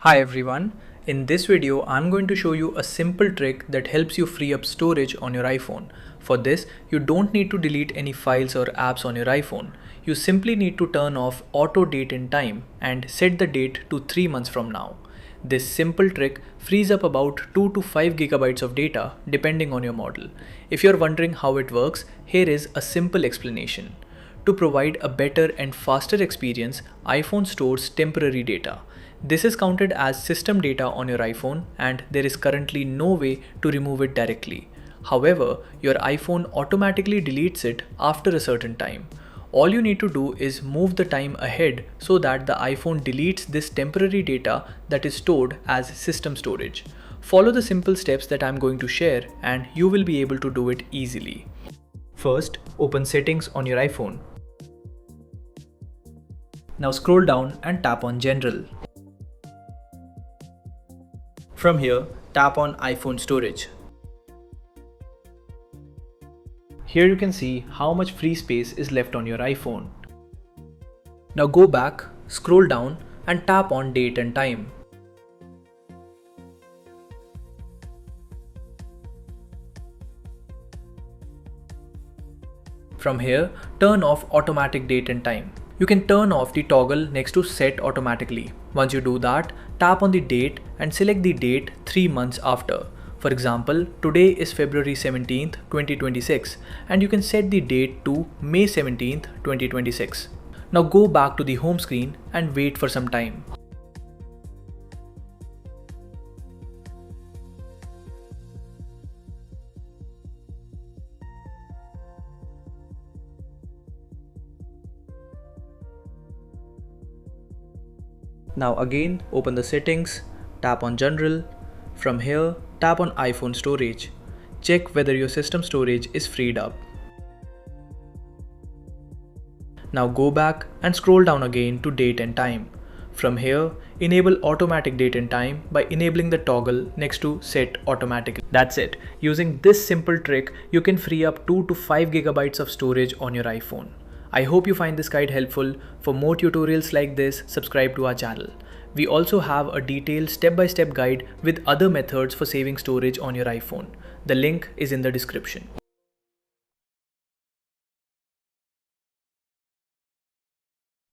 Hi everyone, in this video I'm going to show you a simple trick that helps you free up storage on your iPhone. For this, you don't need to delete any files or apps on your iPhone. You simply need to turn off auto date and time and set the date to 3 months from now. This simple trick frees up about 2 to 5 gigabytes of data depending on your model. If you're wondering how it works, here is a simple explanation. To provide a better and faster experience, iPhone stores temporary data. This is counted as system data on your iPhone and there is currently no way to remove it directly. However, your iPhone automatically deletes it after a certain time. All you need to do is move the time ahead so that the iPhone deletes this temporary data that is stored as system storage. Follow the simple steps that I'm going to share and you will be able to do it easily. First, open Settings on your iPhone. Now scroll down and tap on General. From here, tap on iPhone Storage. Here you can see how much free space is left on your iPhone. Now go back, scroll down and tap on Date and Time. From here, turn off Automatic Date and Time. You can turn off the toggle next to Set Automatically. Once you do that, tap on the date and select the date 3 months after. For example, today is February 17th, 2026 and you can set the date to May 17th, 2026. Now go back to the home screen and wait for some time. Now again open the settings, tap on General. From here, tap on iPhone Storage. Check whether your system storage is freed up. Now go back and scroll down again to Date and Time. From here, enable Automatic Date and Time by enabling the toggle next to Set Automatically. That's it. Using this simple trick, you can free up 2 to 5 gigabytes of storage on your iPhone. I hope you find this guide helpful. For more tutorials like this, subscribe to our channel. We also have a detailed step-by-step guide with other methods for saving storage on your iPhone. The link is in the description.